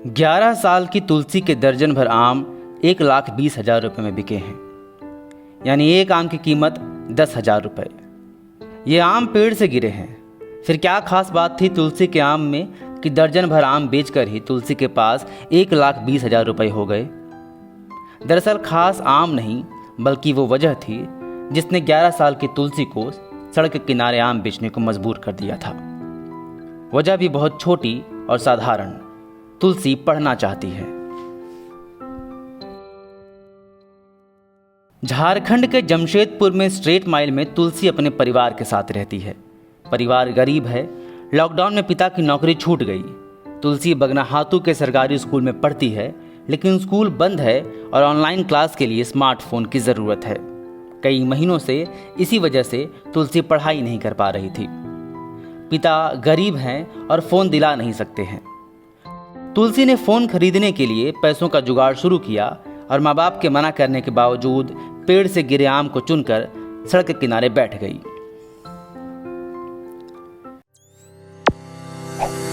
11 साल की तुलसी के दर्जन भर आम 1,20,000 रुपये में बिके हैं। यानी एक आम की कीमत 10,000 रुपये। ये आम पेड़ से गिरे हैं। फिर क्या खास बात थी तुलसी के आम में कि दर्जन भर आम बेचकर ही तुलसी के पास 1,20,000 रुपये हो गए। दरअसल खास आम नहीं बल्कि वो वजह थी जिसने 11 साल की तुलसी को सड़क के किनारे आम बेचने को मजबूर कर दिया था। वजह भी बहुत छोटी और साधारण, तुलसी पढ़ना चाहती है। झारखंड के जमशेदपुर में स्ट्रेट माइल में तुलसी अपने परिवार के साथ रहती है। परिवार गरीब है। लॉकडाउन में पिता की नौकरी छूट गई। तुलसी बगनाहातू के सरकारी स्कूल में पढ़ती है, लेकिन स्कूल बंद है और ऑनलाइन क्लास के लिए स्मार्टफोन की ज़रूरत है। कई महीनों से इसी वजह से तुलसी पढ़ाई नहीं कर पा रही थी। पिता गरीब हैं और फ़ोन दिला नहीं सकते हैं। तुलसी ने फ़ोन खरीदने के लिए पैसों का जुगाड़ शुरू किया और माँ बाप के मना करने के बावजूद पेड़ से गिरे आम को चुनकर सड़क के किनारे बैठ गई।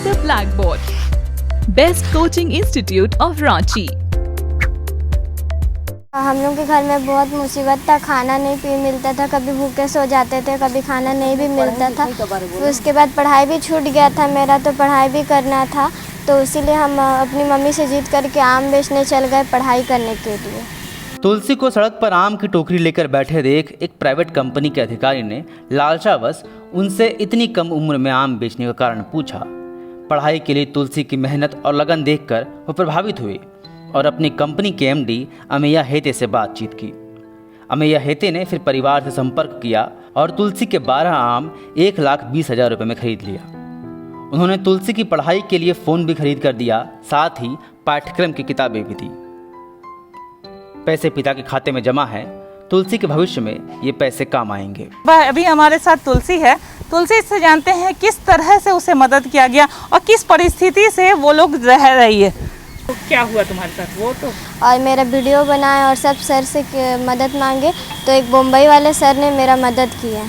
The Blackboard, Best Coaching Institute of Ranchi। हम लोग के घर में बहुत मुसीबत था, खाना नहीं मिलता था, कभी भूखे सो जाते थे, कभी खाना नहीं भी मिलता था। तो उसके बाद पढ़ाई भी छूट गया था मेरा, तो पढ़ाई भी करना था, तो इसीलिए हम अपनी मम्मी से जीत करके आम बेचने चल गए पढ़ाई करने के लिए। तुलसी को सड़क पर आम की टोकरी लेकर बैठे देख एक प्राइवेट कंपनी के अधिकारी ने लालचावश उनसे इतनी कम उम्र में आम बेचने का कारण पूछा। पढ़ाई के लिए तुलसी की मेहनत और लगन देखकर वो प्रभावित हुए और अपनी कंपनी के एमडी अमेया हेते से बातचीत की। अमेया हेते ने फिर परिवार से संपर्क किया और तुलसी के 12 आम 1,20,000 रुपये में खरीद लिया। उन्होंने तुलसी की पढ़ाई के लिए फ़ोन भी खरीद कर दिया, साथ ही पाठ्यक्रम की किताबें भी दी। पैसे पिता के खाते में जमा है। तुलसी के भविष्य में ये पैसे काम आएंगे। अभी हमारे साथ तुलसी है। तुलसी से जानते हैं किस तरह से उसे मदद किया गया और किस परिस्थिति से वो लोग रह रही है। तो क्या हुआ तुम्हारे साथ? वो तो और मेरा वीडियो बनाए और सब सर से मदद मांगे, तो एक मुंबई वाले सर ने मेरा मदद किया है।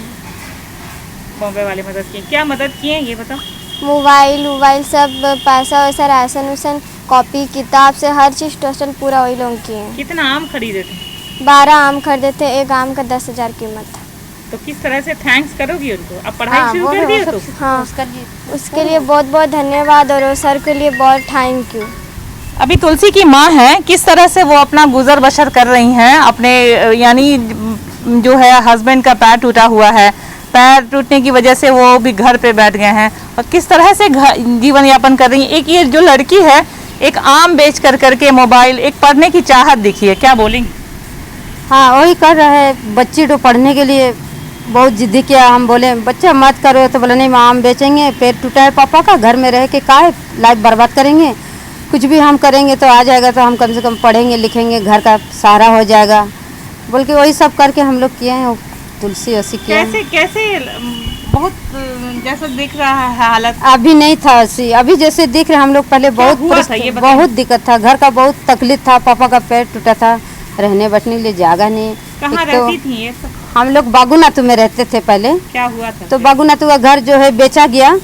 बॉम्बे वाले मदद किए? क्या मदद किए ये बताओ। मोबाइल सब पैसा वैसा राशन वासन कॉपी किताब से हर चीज़ टोटल पूरा वही लोग किए हैं। कितना आम खरीदे थे? 12 आम खरीदे थे। एक आम का 10,000 कीमत था। तो किस तरह से थैंक्स करोगी उनको? अब पढ़ाई शुरू कर दी तो? हाँ, उसके लिए बहुत बहुत धन्यवाद और सर के लिए बहुत थैंक यू। अभी तुलसी की माँ है, किस तरह से वो अपना गुजर बसर कर रही हैं। अपने यानी जो है हस्बैंड का पैर टूटा हुआ है, पैर टूटने की वजह से वो भी घर पे बैठ गए हैं और किस तरह से जीवन यापन कर रही हैं। एक ये जो लड़की है एक आम बेच कर करके मोबाइल, एक पढ़ने की चाहत दिखी है, क्या बोलेंगे? हाँ, वही कर रहा है। बच्ची तो पढ़ने के लिए बहुत जिद्दी किया। हम बोले बच्चा मत करो, तो बोले नहीं मैं आम बेचेंगे, पैर टूटा है पापा का, घर में रह के काहे लाइफ बर्बाद करेंगे, कुछ भी हम करेंगे तो आ जाएगा, तो हम कम से कम पढ़ेंगे लिखेंगे, घर का सहारा हो जाएगा बोल के वही सब करके हम लोग किए हैं। तुलसी ऐसी किया। कैसे बहुत जैसा दिख रहा है हालत? अभी नहीं था ऐसी, अभी जैसे दिख रहे हम लोग पहले बहुत दिक्कत था, घर का बहुत तकलीफ था, पापा का पैर टूटा था, रहने बैठने के लिए जगह नहीं। कहाँ रहती थी ये सब? हम लोग बागुनाथू में रहते थे पहले। क्या हुआ था? तो बागुनाथू का घर जो है बेचा गया,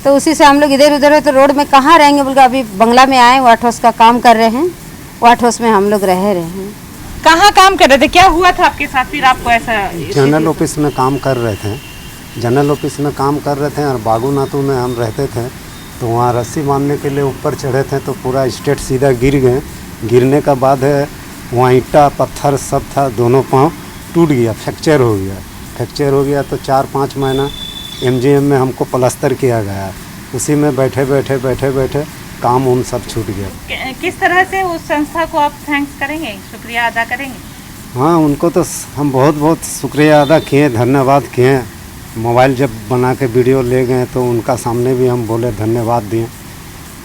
तो उसी से हम लोग इधर उधर, तो रोड में कहाँ रहेंगे बोल के अभी बंगला में आए, वाट हाउस का काम कर रहे हैं, वाट हाउस में हम लोग रह रहे हैं। कहाँ काम कर रहे थे? क्या हुआ था आपके साथ? फिर आपको ऐसा? जनरल ऑफिस में काम कर रहे थे। जनरल ऑफिस में काम कर रहे थे और बागुनाथू में हम रहते थे। तो वहाँ रस्सी बांधने के लिए ऊपर चढ़े थे, तो पूरा स्टेट सीधा गिर गए। गिरने का बाद वहाँ ईंटा पत्थर सब था, दोनों पाँव टूट गया, फ्रैक्चर हो गया। फ्रैक्चर हो गया तो 4-5 महीना MGM में हमको प्लास्टर किया गया। उसी में बैठे बैठे काम उन सब छूट गया। किस तरह से उस संस्था को आप थैंक्स करेंगे, शुक्रिया अदा करेंगे? हाँ, उनको तो हम बहुत शुक्रिया अदा किए, धन्यवाद किए। मोबाइल जब बना के वीडियो ले गए तो उनका सामने भी हम बोले धन्यवाद दिए।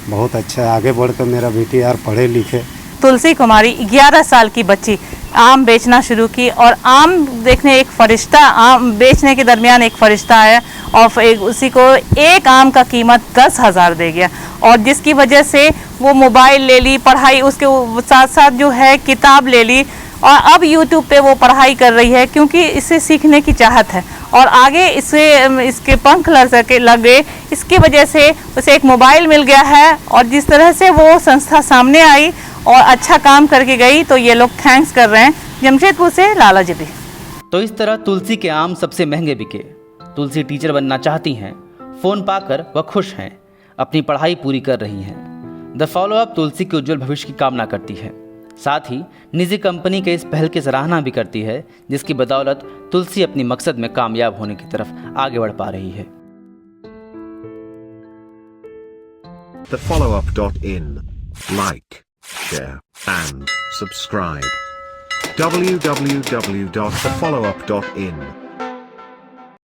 बहुत अच्छा, आगे बढ़ कर मेरा बेटी यार पढ़े लिखे। तुलसी कुमारी 11 साल की बच्ची आम बेचना शुरू की और आम देखने एक फरिश्ता, आम बेचने के दरमियान एक फरिश्ता आया और उसी को एक आम का कीमत 10,000 दे गया और जिसकी वजह से वो मोबाइल ले ली, पढ़ाई उसके साथ साथ जो है किताब ले ली और अब YouTube पे वो पढ़ाई कर रही है क्योंकि इससे सीखने की चाहत है और आगे इसके पंख लग गए। इसकी वजह से उसे एक मोबाइल मिल गया है और जिस तरह से वो संस्था सामने आई और अच्छा काम करके गई तो ये लोग थैंक्स कर रहे हैं। जमशेदपुर से लाला जिबी। तो इस तरह तुलसी के आम सबसे महंगे बिके। तुलसी टीचर बनना चाहती हैं, फ़ोन पाकर वह खुश हैं, अपनी पढ़ाई पूरी कर रही हैं। द फॉलो अप तुलसी के उज्जवल भविष्य की कामना करती है, साथ ही निजी कंपनी के इस पहल की सराहना भी करती है जिसकी बदौलत तुलसी अपनी मकसद में कामयाब होने की तरफ आगे बढ़ पा रही है। TheFollowUp.in. Like, share, and subscribe. www.thefollowup.in